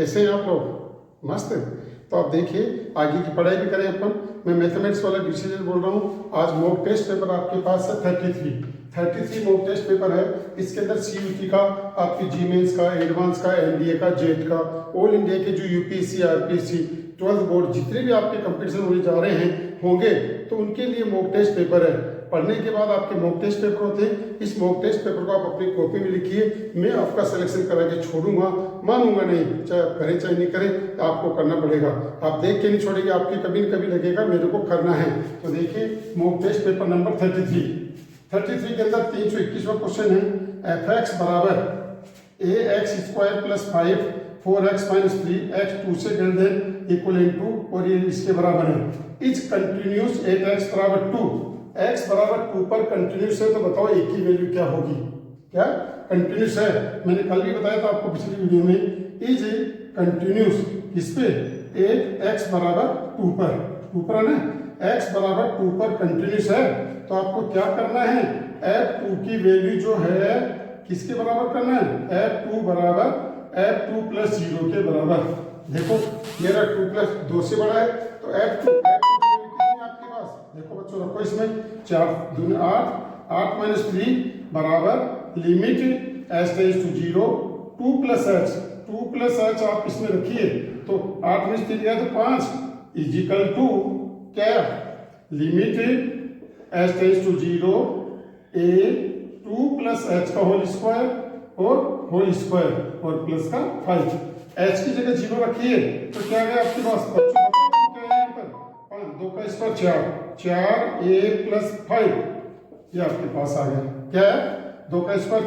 कैसे हैं आप लोग? मस्त। तो आप देखिए आगे की पढ़ाई भी करें अपन। मैं मैथमेटिक्स वाला डिसीजन बोल रहा हूँ। आज मॉक टेस्ट पेपर आपके पास है 33 मॉक टेस्ट पेपर है। इसके अंदर सीयूटी का, आपकी जी मेंस का, एडवांस का, एनडीए का, जेट का, ऑल इंडिया के जो यूपीएससी, आरपीएससी, 12th बोर्ड जितने भी आपके कंपटीशन होने जा रहे हैं होंगे, तो उनके लिए मॉक टेस्ट पेपर है। पढ़ने के बाद आपके मॉक टेस्ट पेपर होते हैं। इस मॉक टेस्ट पेपर को आप अपनी कॉपी में लिखिए। मैं आपका सिलेक्शन करा के छोड़ूंगा, मानूंगा नहीं, चाहे आप करें चाहे नहीं करें, आपको करना पड़ेगा। आप देख के नहीं छोड़ेंगे, आपकी कभी न कभी लगेगा मेरे को करना है। तो देखिए मॉक टेस्ट पेपर नंबर 33 के अंदर 321वां क्वेश्चन है। एफ एक्स बराबर A X square plus 5 4x minus 3x 2 से ग्रेटर देन इक्वल टू, और ये इसके बराबर है। इज कंटिन्यूस एट एक्स बराबर 2, x बराबर 2 पर कंटिन्यूस है। तो बताओ एक की वैल्यू क्या होगी? क्या कंटिन्यूस है? मैंने कल भी बताया था आपको पिछली वीडियो में। इज कंटिन्यूस किस पे? एट एक्स बराबर 2 पर है ना। x बराबर 2 पर कंटिन्यूस है, तो आपको क्या करना है? f2 की वैल्यू जो है किसके बराबर करना है? f2 बराबर f2 प्लस 0 के बराबर। देखो मेरा 2 प्लस 2 से बड़ा है, तो f2 कितनी है आपके पास? देखो बच्चों रखो इसमें 4 दूनी 8 माइनस 3 बराबर limit h tends to 0 2 plus h आप इसमें रखिए, तो 8 में 3 गया तो 5 इजिकल टू क्या? Limit h tends to 0 a 2 plus h का होल स्क्वायर और होल स्क्वायर और प्लस का 5। h की जगह 0 रखिए, तो क्या गया आपके पास? बच्चों क्या है यहाँ पर? 5 2 का स्क्वायर 4 a प्लस 5, ये आपके पास आ गया। क्या है? 2 का स्क्वायर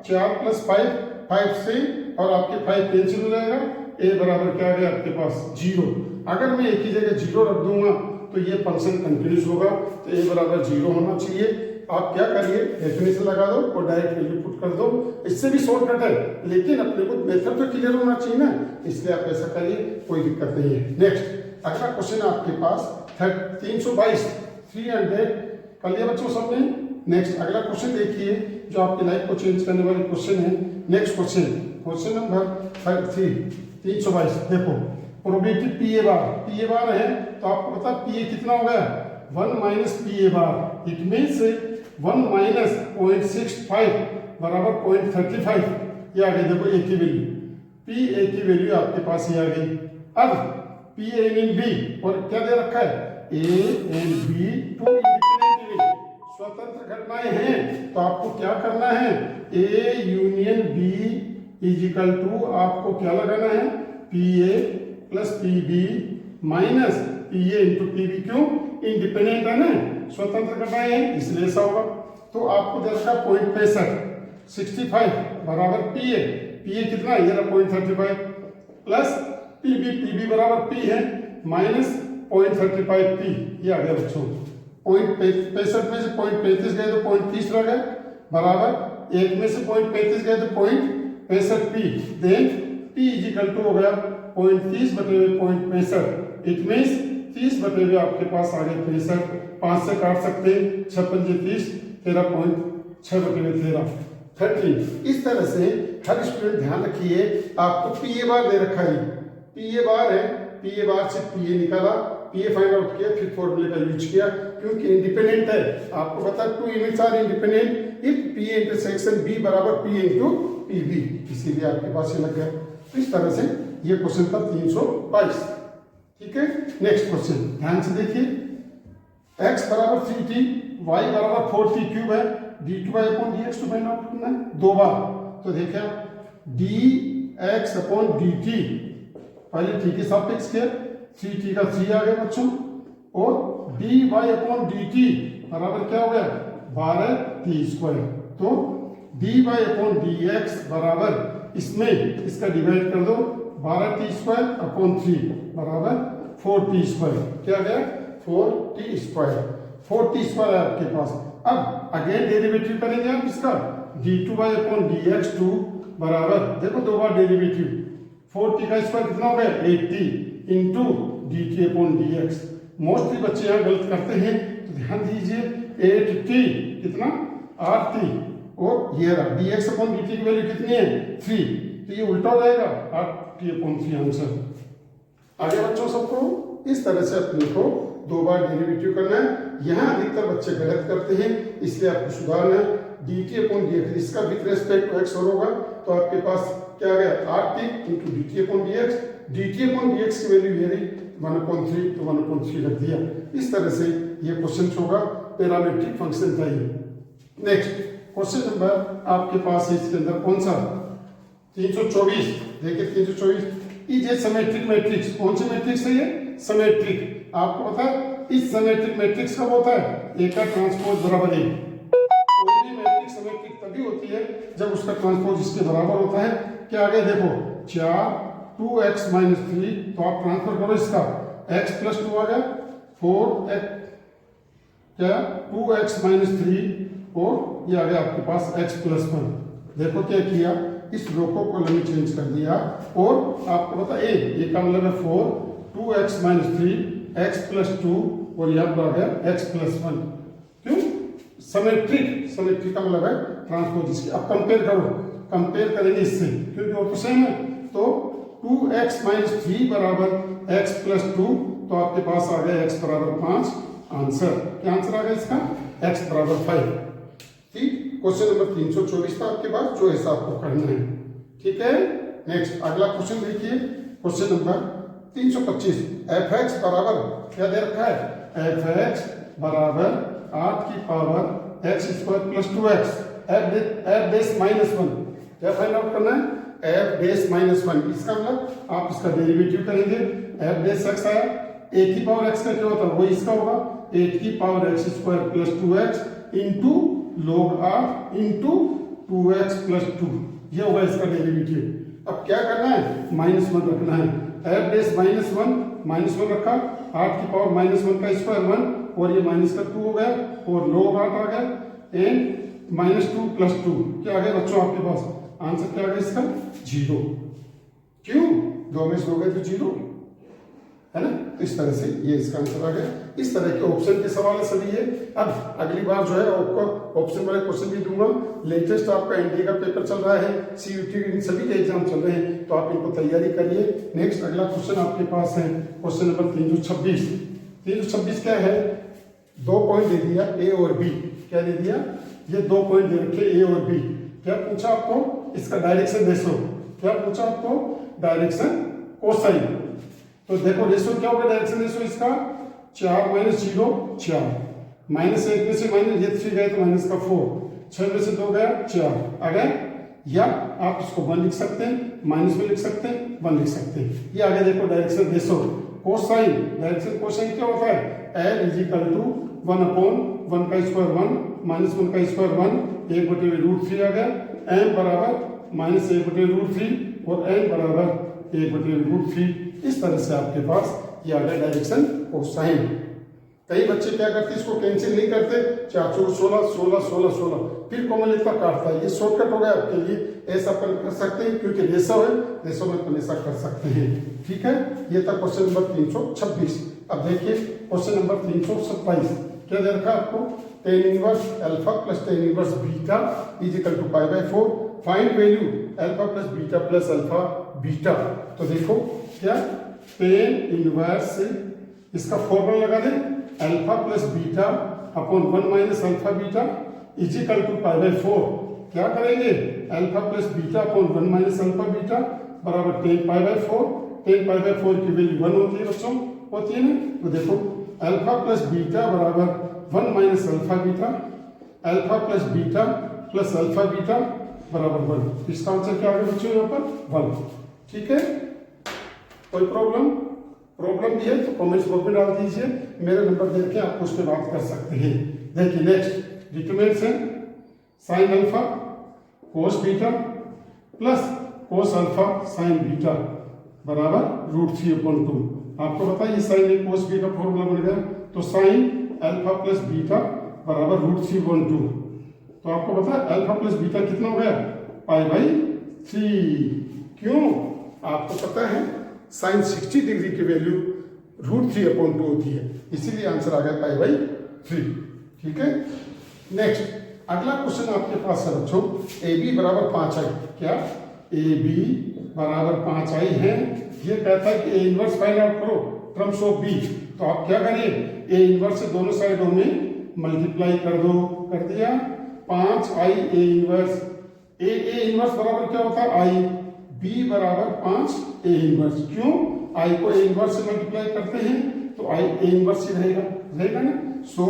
4 प्लस 5 से, और आपके 5 कैंसिल हो जाएगा। a बराबर क्या गया आपके पास? 0। अगर मैं एक ही जगह 0 रख दूंगा तो ये फंक्शन कंटिन्यूस होगा, तो a बराबर 0 होना चाहिए। आप क्या करिए, डेफिनेशन लगा दो और डायरेक्ट वैल्यू पुट कर दो। इससे भी शॉर्टकट है, लेकिन अपने को मेथड तो क्लियर होना चाहिए ना, इसलिए आप ऐसा करिए, कोई दिक्कत नहीं है। नेक्स्ट अगला क्वेश्चन आपके पास 322 300 कर लिया बच्चों सबने। नेक्स्ट अगला क्वेश्चन देखिए, जो आपकी लाइफ को चेंज करने वाले क्वेश्चन है। Next question number 322। देखो प्रोबेबिलिटी पी ए बार है, तो आपको पता पी ए कितना हो गया? 1 minus P A bar. It means 1 minus 0.65 बराबर 0.35। ये आ गई। देखो ए की वैल्यू, पी ए की वैल्यू आपके पास ये आ गई। अब पी ए इन बी, और क्या दे रखा है? A and B two independent स्वतंत्र घटनाएं हैं, तो आपको क्या करना है? A union B is equal to, आपको क्या लगाना है? P A plus P B minus P A into P B. क्यों? इंडिपेंडेंट है ना, स्वतंत्र घटनाएं हैं, इसलिए ऐसा होगा। तो आपको दे रखा 0.65 बराबर पी ए कितना? ये रहा 0.35 प्लस पी बी बराबर पी है माइनस 0.35 पी। ये आ गया बच्चों। 0.65 में से 0.35 गए तो 0.30 रह गए, बराबर 1 में से 0.35 गए तो 0.65 P. Then P is equal to हो गया 0.30 बटे 0.65। इट मीन्स 30 बटे हुए आपके पास आ गए 65। 5 से काट सकते हैं, 6 पंजे 30, 13.6 बटे 13। इस तरह से हर स्टूडेंट ध्यान रखिए, आपको पी ए बार दे रखा है, पी ए बार है, पी ए बार से पी ए निकाला, पी ए फाइंड आउट किया, फिर फॉर्मूले का यूज किया, क्योंकि इंडिपेंडेंट है। आपको पता है 2 units are independent if P A intersection B बराबर P A into P B, इसीलिए आपके पास ये लग गया। तो इस तरह से ये क्वेश्चन था 322। ठीक है। नेक्स्ट क्वेश्चन ध्यान से देखिए। x बराबर 3t, y बराबर 4t क्यूब है, d2y upon dx to find out करना है 2 बार। तो देखिए dx अपॉन dt, पहले t के सापेक्ष किया, 3t का 3 आ गया बच्चों, और dy अपॉन dt बराबर क्या हो गया? 12t square. तो dy अपॉन dx बराबर, इसमें इसका डिवाइड कर दो, 12t स्क्वायर अपॉन 3 बराबर 4t स्क्वायर। क्या गया? 4t square. 4t स्क्वायर है आपके पास। अब अगेन डेरिवेटिव करेंगे आप इसका, d2y अपॉन dx2 बराबर, देखो 2 बार डेरिवेटिव, 4t का स्क्वायर कितना हो गया? 8t into dt upon dx। Mostly बच्चे यहाँ गलत करते हैं, तो ध्यान दीजिए 8t कितना? 8t, और ये रहा dx अपॉन dt की वैल्यू कितनी है? 3, तो ये उल्टा हो जाएगा, t/3 आंसर। आगे बच्चों सबको इस तरह से अपने को 2 बार डेरिवेटिव करना है। यहाँ अधिकतर बच्चे गलत करते हैं, इसलिए आपको सुधारना है। dt/dx इसका विथ रेस्पेक्ट टू x होगा, तो आपके पास क्या आ गया 8t × dt/dx। dt/dx की वैल्यू ये रही 1/3, तो 1/3 रख दिया। इस तरह से ये क्वेश्चन होगा, पैरामेट्रिक फंक्शन था ये। नेक्स्ट क्वेश्चन नंबर आपके पास है इसके अंदर कौन सा 324। देखिए 324, इज ए सिमेट्रिक मैट्रिक्स। कौन सी मैट्रिक्स है ये? सिमेट्रिक। आपको पता है इस सिमेट्रिक मैट्रिक्स कब होता है? ए का ट्रांसपोज बराबर ए। कोई भी मैट्रिक्स सिमेट्रिक तभी होती है जब उसका ट्रांसपोज इसके बराबर होता है। क्या आगे देखो 4 2x - 3, तो आप ट्रांसफर करो इसका, x + 2 आ गया 4x, क्या 2x - 3, और ये आ गया आपके पास x + 1। देखो क्या किया, इस रो को कॉलम में चेंज कर दिया, और आपको पता ए का मतलब है 4 2x - 3 x + 2, और यहाँ पर आ गया x + 1। क्यों? सिमेट्रिक का मतलब है ट्रांसपोज इसकी। अब कंपेयर करो, कंपेयर करेंगे इससे क्योंकि वो तो सेम है। तो 2x - 3 बराबर x + 2, तो आपके पास आ गया x = 5 आंसर। क्या आंसर आ गया इसका? x = 5। ठीक, क्वेश्चन नंबर 324 था आपके पास, जो ऐसा आपको करना है। ठीक है, नेक्स्ट अगला क्वेश्चन देखिए, क्वेश्चन नंबर 325। fx बराबर क्या दे रखा है? fx बराबर 8 की पावर x² + 2x, f'-1। क्या फाइंड आउट करना है? f'-1। इसका मतलब आप इसका डेरिवेटिव करेंगे। f' आया, 8 की पावर x का क्या होता है? वही इसका होगा 8 की power x² + 2x into log r into 2x + 2, ये होगा इसका डेरिवेटिव। अब क्या करना है? -1 रखना है। f'-1 रखा, 8 की पावर -1 का स्क्वायर 1, और ये माइनस का 2 हो गया, और log 8 आ गया, एंड -2 + 2 क्या आ गया बच्चों आपके पास? आंसर क्या आ गया इसका? 0। क्यों? 2 में से हो गए तो 0 है ना। तो इस तरह से ये इसका आंसर आ गया। इस तरह के ऑप्शन के सवाल है सभी ये। अब अगली बार जो है आपको ऑप्शन वाले क्वेश्चन भी दूंगा। लेटेस्ट आपका एनडीए का पेपर चल रहा है, सीयूटी, इन सभी के एग्जाम चल रहे हैं, तो आप इनको तैयारी करिए। नेक्स्ट अगला क्वेश्चन आपके पास है क्वेश्चन नंबर 326। 326 क्या है? 2 पॉइंट दे दिया ए और बी। क्या दे दिया? ये 2 पॉइंट दे रखे ए और बी। क्या पूछा आपको? इसका डायरेक्शन रेशो। क्या पूछा आपको? Direction cosine. तो देखो रेशो क्या होगा? डायरेक्शन रेशो इसका 4 - 0 4, -1 में से माइनस ये 3 गए तो माइनस का 4, 6 में से 2 गया 4 आ गया। या आप इसको 1 लिख सकते हैं, माइनस में लिख सकते हैं, 1 लिख सकते हैं। ये आगे देखो direction ratio cosine. Direction cosine क्या होता है? L = 1/1 का स्क्वायर 1 -1 का स्क्वायर 1, 1/√3 आ गया। m बराबर -1/√3 और n बराबर 1/√3। इस तरह से आपके पास ये आ गया डायरेक्शन कोसाइन। कई बच्चे क्या करते हैं, इसको कैंसिल नहीं करते, 4 × 16 16 16 16, फिर कॉमन इतना काटता है। ये शॉर्टकट हो गया आपके लिए, ऐसा अपन कर सकते हैं क्योंकि रेशो है, रेशो में अपन ऐसा कर सकते हैं। ठीक है, ये था क्वेश्चन नंबर 326। अब देखिए क्वेश्चन नंबर 327। क्या दे रखा आपको? tan inverse alpha + tan inverse beta = π/4। Find value alpha + beta + alpha beta. तो देखो क्या tan इनवर्स इसका फॉर्मूला लगा दें, alpha + beta upon 1 - alpha beta = π/4। क्या करेंगे? Alpha + beta upon 1 - alpha beta बराबर tan π/4। tan π/4 की वैल्यू 1 होती है बच्चों, होती है ना। तो देखो अल्फा + बीटा बराबर 1 - alpha beta, alpha + beta + alpha beta बराबर 1। इसका आंसर क्या आ गया बच्चों? यहाँ पर 1। ठीक है, कोई प्रॉब्लम भी है तो कमेंट्स बॉक्स में डाल दीजिए, मेरे नंबर देके आप उस पर बात कर सकते हैं। देखिए नेक्स्ट डिटरमिनेंट्स है sin alpha cos beta plus cos alpha sin beta बराबर √3/2। आपको पता है ये sin a cos b का फॉर्मूला बन गया, तो sin अल्फा + बीटा बराबर √3/2। तो आपको पता है अल्फा + बीटा कितना हो गया? π/3। क्यों? आपको पता है sin 60 डिग्री की वैल्यू √3/2 होती है, इसीलिए आंसर आ गया π/3। ठीक है, नेक्स्ट अगला क्वेश्चन आपके पास है बच्चों, AB = 5i। क्या? ए बी बराबर 5i है। ये कहता है कि ए इनवर्स फाइंड आउट करो टर्म्स ऑफ बी। तो आप क्या करिए, ए इनवर्स से दोनों साइडों में मल्टीप्लाई कर दो, कर दिया 5i A inverse. A inverse बराबर क्या होता है आई, बी बराबर 5 ए इनवर्स। क्यों, आई को ए इनवर्स से मल्टीप्लाई करते हैं तो आई ए इनवर्स ही रहेगा ना। सो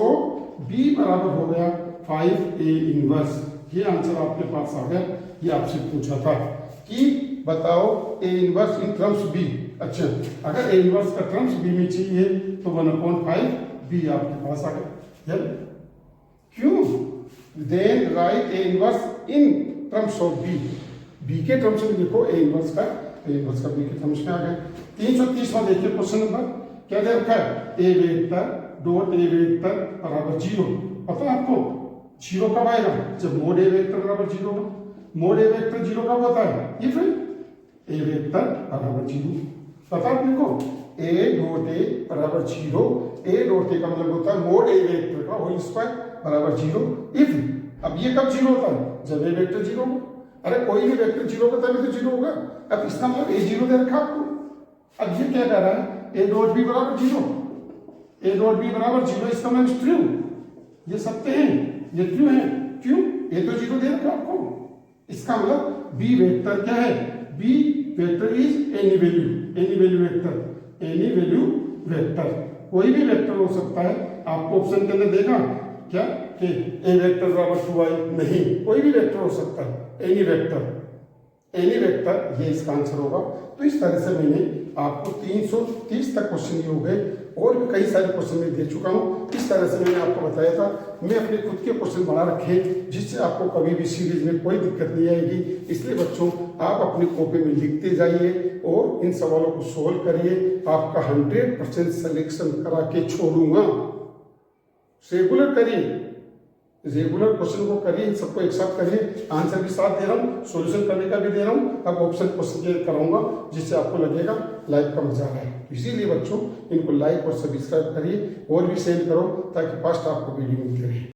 बी बराबर हो गया 5 ए इनवर्स। ये आंसर आपके पास आ गया। ये आपसे पूछा था कि बताओ A inverse in terms B. अच्छा, अगर ए इनवर्स का टर्म्स बी में चाहिए तो 1/5 बी आपके पास आ गया। क्यों, then write A inverse in terms of B. B के टर्म्स में देखो ए इनवर्स का बी के टर्म्स में आ गए। 330 में देखिए क्वेश्चन नंबर क्या दे रखा है, ए वेक्टर डॉट ए वेक्टर बराबर 0। पता है आपको 0 कब आएगा, जब मोड ए वेक्टर बराबर 0 हो। मोड ए वेक्टर 0 कब होता है, इफ ए वेक्टर बराबर 0। पता आपने को ए डॉट ए बराबर 0। ए डॉट ए का मतलब होता है मोड ए वेक्टर का होल स्क्वायर बराबर 0 इफ। अब ये कब 0 होता है, जब ए वेक्टर 0 हो। अरे कोई भी वेक्टर 0 होगा तभी तो 0 होगा। अब इसका मतलब ए 0 दे रखा आपको। अब ये क्या कह रहा है, ए डॉट बी बराबर 0, ए डॉट बी बराबर 0, इसका मतलब ट्रू। ये सत्य है, ये ट्रू है। क्यों, ए तो 0 दे रखा आपको। इसका मतलब बी वेक्टर क्या है, B vector is any value vector, any value vector. कोई भी वेक्टर हो सकता है। आपको ऑप्शन के अंदर देगा क्या कि ए वेक्टर बराबर 2i, नहीं, कोई भी वेक्टर हो सकता है, एनी वेक्टर, ये इसका आंसर होगा। तो इस तरह से मैंने आपको 330 तक क्वेश्चन ये हो गए, और भी कई सारे क्वेश्चन मैं दे चुका हूँ। इस तरह से मैंने आपको बताया था। मैं अपने खुद के क्वेश्चन बना रखे जिससे आपको कभी भी सीरीज में कोई दिक्कत नहीं आएगी। इसलिए बच्चों, आप अपनी कॉपी में लिखते जाइए और इन सवालों को सोल्व करिए। आपका 100% सिलेक्शन करा के छोड़ूंगा। रेगुलर करिए, रेगुलर क्वेश्चन को करिए, इन सबको एक साथ करिए। आंसर भी साथ दे रहा हूँ, सॉल्यूशन करने का भी दे रहा हूँ। अब ऑप्शन क्वेश्चन कराऊंगा जिससे आपको लगेगा लाइफ का मजा आ रहा है। इसीलिए बच्चों, इनको लाइक और सब्सक्राइब करिए और भी सेंड करो ताकि फास्ट आपको वीडियो मिलती रहे।